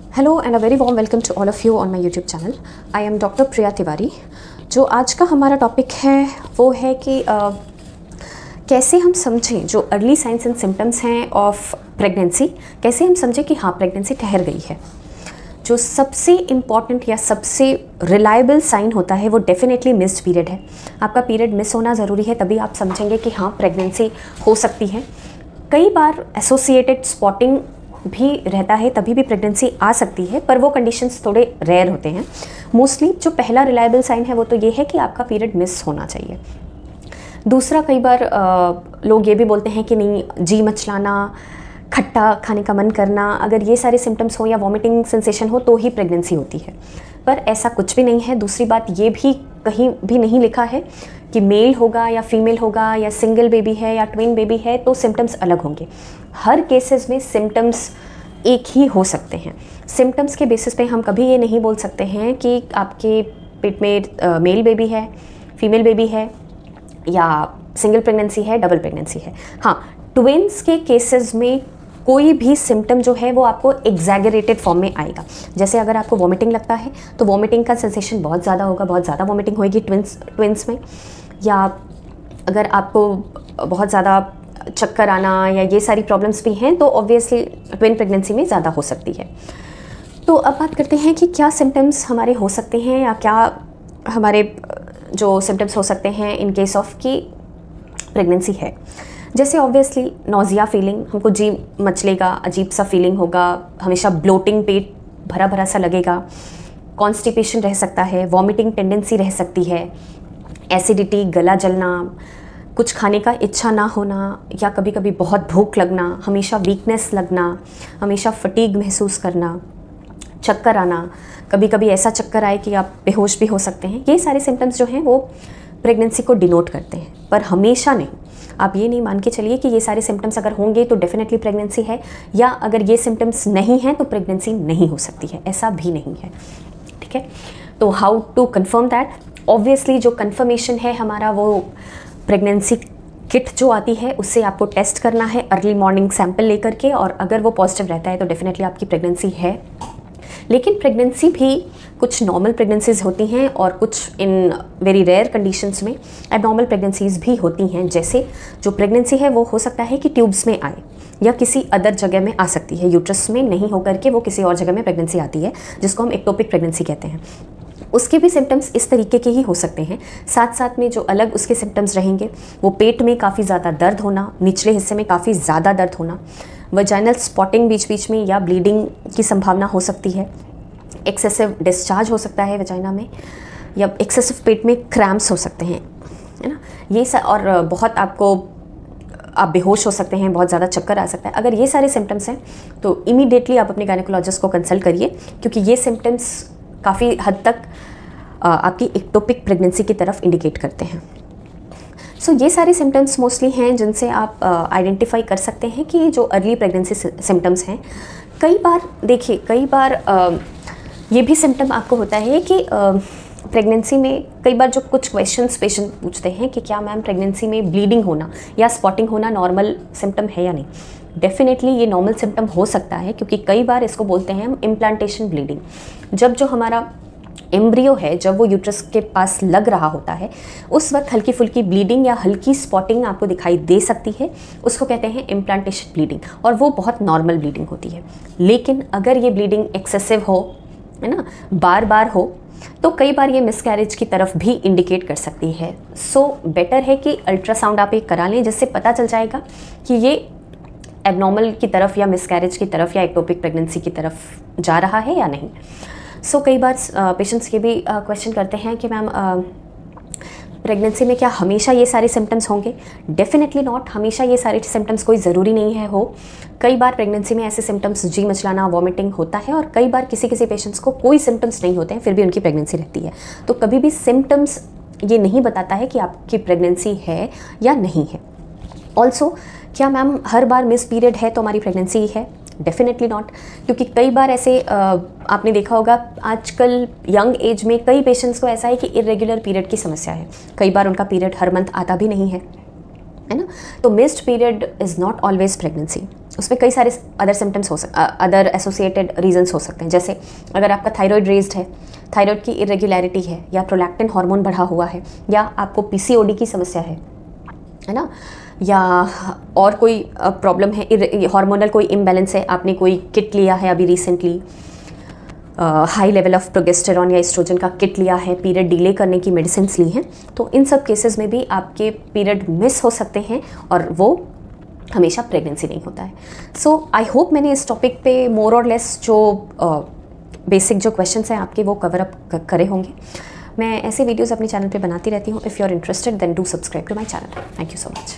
Hello and a very warm welcome to all of you on my YouTube channel. I am doctor Priya Tiwari. जो आज का हमारा topic है वो है कि कैसे हम समझें जो अर्ली साइंस एंड सिम्टम्स हैं ऑफ प्रेगनेंसी, कैसे हम समझें कि हाँ प्रेगनेंसी ठहर गई है। जो सबसे इम्पॉर्टेंट या सबसे रिलायबल साइन होता है वो डेफिनेटली मिस्ड पीरियड है। आपका पीरियड मिस होना ज़रूरी है, तभी आप समझेंगे कि हाँ प्रेगनेंसी हो सकती है। कई बार एसोसिएटेड स्पॉटिंग भी रहता है, तभी भी प्रेगनेंसी आ सकती है, पर वो कंडीशंस थोड़े रेयर होते हैं। मोस्टली जो पहला रिलायबल साइन है वो तो ये है कि आपका पीरियड मिस होना चाहिए। दूसरा, कई बार लोग ये भी बोलते हैं कि नहीं, जी मचलाना, खट्टा खाने का मन करना, अगर ये सारे सिम्टम्स हो या वॉमिटिंग सेंसेशन हो तो ही प्रेगनेंसी होती है, पर ऐसा कुछ भी नहीं है। दूसरी बात, ये भी कहीं भी नहीं लिखा है कि मेल होगा या फीमेल होगा या सिंगल बेबी है या ट्विन बेबी है तो सिम्टम्स अलग होंगे। हर केसेस में सिम्टम्स एक ही हो सकते हैं। सिम्टम्स के बेसिस पे हम कभी ये नहीं बोल सकते हैं कि आपके पेट में मेल बेबी है, फीमेल बेबी है या सिंगल प्रेगनेंसी है, डबल प्रेगनेंसी है। हाँ, ट्विन्स के केसेस में कोई भी सिम्टम जो है वो आपको एग्जैगरेटेड फॉर्म में आएगा। जैसे अगर आपको वॉमिटिंग लगता है तो वॉमिटिंग का सेंसेशन बहुत ज़्यादा होगा, बहुत ज़्यादा वॉमिटिंग होएगी ट्विन्स में। या अगर आपको बहुत ज़्यादा चक्कर आना या ये सारी प्रॉब्लम्स भी हैं तो ऑब्वियसली ट्विन प्रेगनेंसी में ज़्यादा हो सकती है। तो अब बात करते हैं कि क्या सिम्टम्स हमारे हो सकते हैं या क्या हमारे जो सिम्टम्स हो सकते हैं इन केस ऑफ कि प्रेगनेंसी है। जैसे ऑब्वियसली नोजिया फीलिंग, हमको जी मचलेगा, अजीब सा फीलिंग होगा, हमेशा ब्लोटिंग, पेट भरा भरा सा लगेगा, कॉन्स्टिपेशन रह सकता है, वॉमिटिंग टेंडेंसी रह सकती है, एसिडिटी, गला जलना, कुछ खाने का इच्छा ना होना या कभी कभी बहुत भूख लगना, हमेशा वीकनेस लगना, हमेशा फटीग महसूस करना, चक्कर आना, कभी कभी ऐसा चक्कर आए कि आप बेहोश भी हो सकते हैं। ये सारे सिम्टम्स जो हैं वो प्रेगनेंसी को डिनोट करते हैं, पर हमेशा नहीं। आप ये नहीं मान के चलिए कि ये सारे सिम्टम्स अगर होंगे तो डेफिनेटली प्रेगनेंसी है, या अगर ये सिम्टम्स नहीं हैं तो प्रेगनेंसी नहीं हो सकती है, ऐसा भी नहीं है। ठीक है, तो how to confirm that? Obviously जो कंफर्मेशन है हमारा वो प्रेगनेंसी किट जो आती है उससे आपको टेस्ट करना है अर्ली मॉर्निंग सैंपल लेकर के, और अगर वो पॉजिटिव रहता है तो डेफिनेटली आपकी प्रेगनेंसी है। लेकिन प्रेगनेंसी भी कुछ नॉर्मल प्रेगनेंसीज होती हैं और कुछ इन वेरी रेयर कंडीशंस में एबनॉर्मल प्रेगनेंसीज भी होती हैं। जैसे जो प्रेगनेंसी है वो हो सकता है कि ट्यूब्स में आए या किसी अदर जगह में आ सकती है, यूट्रस में नहीं होकर के वो किसी और जगह में प्रेगनेंसी आती है, जिसको हम एक्टोपिक प्रेगनेंसी कहते हैं। उसके भी सिम्टम्स इस तरीके के ही हो सकते हैं। साथ साथ में जो अलग उसके सिम्टम्स रहेंगे वो पेट में काफ़ी ज़्यादा दर्द होना, निचले हिस्से में काफ़ी ज़्यादा दर्द होना, वजाइनल स्पॉटिंग बीच बीच में या ब्लीडिंग की संभावना हो सकती है, एक्सेसिव डिस्चार्ज हो सकता है वजाइना में, या एक्सेसिव पेट में क्रैम्प्स हो सकते हैं, है ना, ये और बहुत आप बेहोश हो सकते हैं, बहुत ज़्यादा चक्कर आ सकता है। अगर ये सारे सिम्टम्स हैं तो इमीडिएटली आप अपने गायनेकोलॉजिस्ट को कंसल्ट करिए, क्योंकि ये सिम्टम्स काफ़ी हद तक आपकी एक्टोपिक प्रेगनेंसी की तरफ इंडिकेट करते हैं। सो ये सारे सिम्टम्स मोस्टली हैं जिनसे आप आइडेंटिफाई कर सकते हैं कि जो अर्ली प्रेगनेंसी सिम्टम्स हैं। कई बार देखिए, कई बार ये भी सिम्टम आपको होता है कि प्रेगनेंसी में कई बार जो कुछ क्वेश्चंस पेशेंट पूछते हैं कि क्या मैम प्रेगनेंसी में ब्लीडिंग होना या स्पॉटिंग होना नॉर्मल सिम्टम है या नहीं। डेफिनेटली ये नॉर्मल सिम्टम हो सकता है, क्योंकि कई बार इसको बोलते हैं हम इम्प्लांटेशन ब्लीडिंग। जब जो हमारा एम्ब्रियो है, जब वो यूट्रस के पास लग रहा होता है, उस वक्त हल्की फुल्की ब्लीडिंग या हल्की स्पॉटिंग आपको दिखाई दे सकती है, उसको कहते हैं इम्प्लांटेशन ब्लीडिंग, और वो बहुत नॉर्मल ब्लीडिंग होती है। लेकिन अगर ये ब्लीडिंग एक्सेसिव हो, है ना, बार बार हो, तो कई बार ये मिसकैरेज की तरफ भी इंडिकेट कर सकती है। सो बेटर है कि अल्ट्रासाउंड आप एक करा लें, जिससे पता चल जाएगा कि ये एबनॉर्मल की तरफ या मिसकैरेज की तरफ या एक्टोपिक प्रेगनेंसी की तरफ जा रहा है या नहीं। सो कई बार पेशेंट्स ये भी क्वेश्चन करते हैं कि मैम प्रेगनेंसी में क्या हमेशा ये सारे सिम्टम्स होंगे? डेफिनेटली नॉट, हमेशा ये सारे सिम्टम्स कोई ज़रूरी नहीं है हो। कई बार प्रेगनेंसी में ऐसे सिम्टम्स जी मचलाना, वॉमिटिंग होता है, और कई बार किसी किसी पेशेंट्स को कोई सिम्टम्स नहीं होते हैं फिर भी उनकी प्रेगनेंसी रहती है। तो कभी भी सिम्टम्स ये नहीं बताता है कि आपकी प्रेगनेंसी है या नहीं है। ऑल्सो, क्या मैम हर बार मिस पीरियड है तो हमारी प्रेगनेंसी है? डेफिनेटली नॉट, क्योंकि कई बार ऐसे आपने देखा होगा आजकल यंग एज में कई पेशेंट्स को ऐसा है कि इरेगुलर पीरियड की समस्या है, कई बार उनका पीरियड हर मंथ आता भी नहीं है ना। तो missed period is not always pregnancy. उसमें कई सारे other symptoms other associated reasons हो सकते हैं। जैसे अगर आपका थायराइड रेज्ड है, थायराइड की इरेगुलरिटी है, या प्रोलैक्टिन हार्मोन बढ़ा हुआ है, या आपको पीसीओडी की समस्या है ना, या और कोई प्रॉब्लम है, हार्मोनल कोई इम्बैलेंस है, आपने कोई किट लिया है अभी recently, high level of progesterone या एस्ट्रोजन का किट लिया है, पीरियड डिले करने की मेडिसिन ली हैं, तो इन सब केसेस में भी आपके पीरियड मिस हो सकते हैं और वो हमेशा प्रेगनेंसी नहीं होता है। सो आई होप मैंने इस टॉपिक पे मोर और लेस जो बेसिक जो क्वेश्चंस हैं आपके वो कवर अप करे होंगे। मैं ऐसे वीडियोस अपने चैनल पे बनाती रहती हूँ। If you are interested then do subscribe to my channel. Thank you so much.